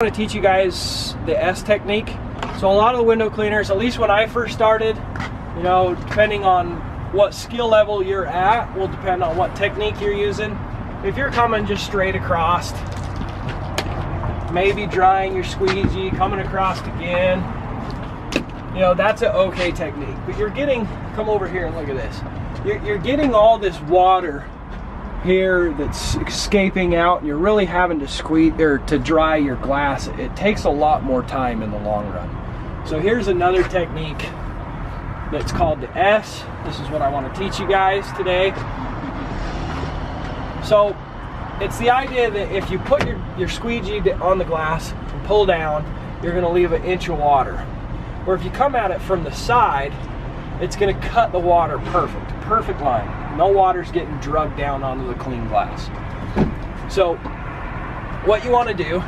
I'm going to teach you guys the S technique. So a lot of the window cleaners, at least when I first started, you know, depending on what skill level you're at, will depend on what technique you're using. If you're coming just straight across, maybe drying your squeegee, coming across again, you know, that's an okay technique. But you're getting, come over here and look at this. You're getting all this water here that's escaping out, and you're really having to squeeze or to dry your glass. It takes a lot more time in the long run. So here's another technique that's called the S. This is what I want to teach you guys today. So it's the idea that if you put your squeegee on the glass and pull down, you're going to leave an inch of water. Or if you come at it from the side, it's going to cut the water perfect line. No water's getting drugged down onto the clean glass. So what you want to do,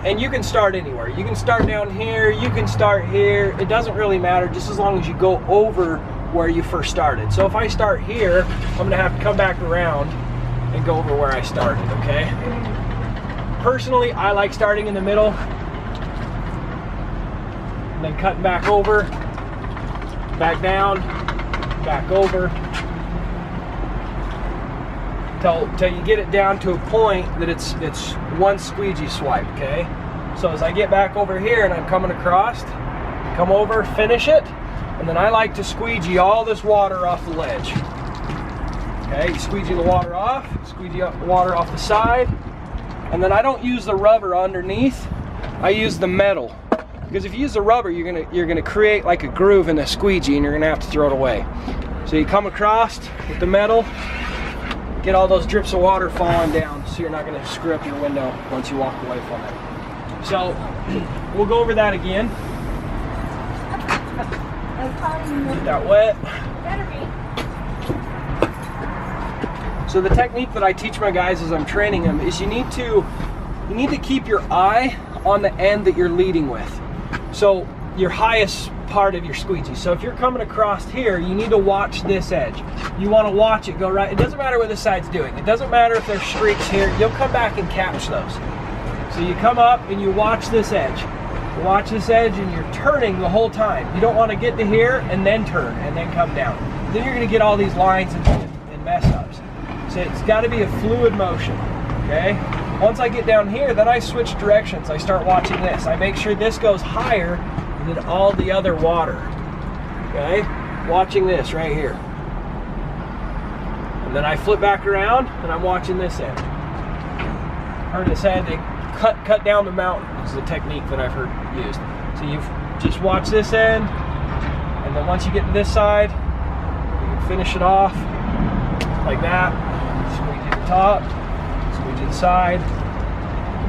and you can start anywhere. You can start down here, you can start here. It doesn't really matter, just as long as you go over where you first started. So if I start here, I'm going to have to come back around and go over where I started, okay? Personally, I like starting in the middle and then cutting back over, back down, back over, till you get it down to a point that it's one squeegee swipe, okay? So as I get back over here and I'm coming across, come over, finish it, and then I like to squeegee all this water off the ledge. Okay, you squeegee the water off, squeegee the water off the side, and then I don't use the rubber underneath, I use the metal. Because if you use the rubber, you're gonna create like a groove in the squeegee and you're gonna have to throw it away. So you come across with the metal, get all those drips of water falling down so you're not gonna screw up your window once you walk away from it. So we'll go over that again. Get that wet. So the technique that I teach my guys as I'm training them is you need to keep your eye on the end that you're leading with. So your highest part of your squeegee. So if you're coming across here, you need to watch this edge. You want to watch it go right. It doesn't matter what this side's doing. It doesn't matter if there's streaks here. You'll come back and catch those. So you come up and you watch this edge. You watch this edge and you're turning the whole time. You don't want to get to here and then turn and then come down. Then you're going to get all these lines and mess ups. So it's got to be a fluid motion, okay? Once I get down here, then I switch directions. I start watching this. I make sure this goes higher than all the other water, okay? Watching this right here. And then I flip back around and I'm watching this end. Heard it said they cut down the mountain. This is a technique that I've heard used. So you just watch this end, and then once you get to this side, you can finish it off like that. Squeegee the top, squeegee the side,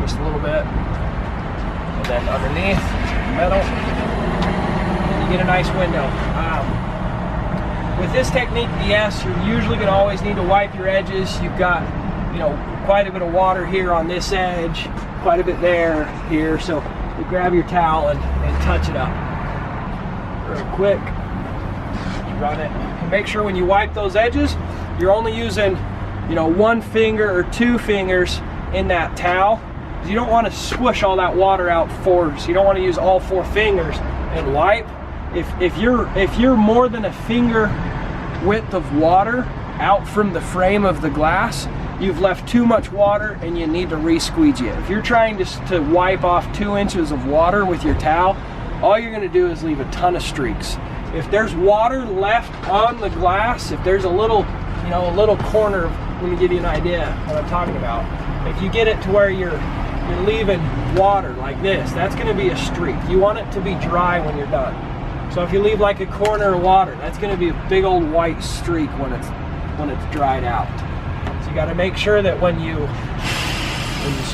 just a little bit, and then underneath, metal, and you get a nice window. With this technique, the S, you're usually going to always need to wipe your edges. You've got, you know, quite a bit of water here on this edge, quite a bit there, here, so you grab your towel and touch it up real quick. Run it. And make sure when you wipe those edges, you're only using, you know, one finger or two fingers in that towel. You don't want to squish all that water out forward. So you don't want to use all four fingers and wipe. If you're more than a finger width of water out from the frame of the glass, you've left too much water and you need to re-squeegee it. If you're trying to wipe off 2 inches of water with your towel, all you're going to do is leave a ton of streaks. If there's water left on the glass, if there's a little, you know, a little corner, let me give you an idea what I'm talking about. If you get it to where you're leaving water like this, that's going to be a streak. You want it to be dry when you're done. So if you leave like a corner of water, that's going to be a big old white streak when it's dried out. So you got to make sure that when you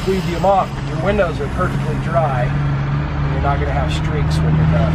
squeegee them off, your windows are perfectly dry and you're not going to have streaks when you're done.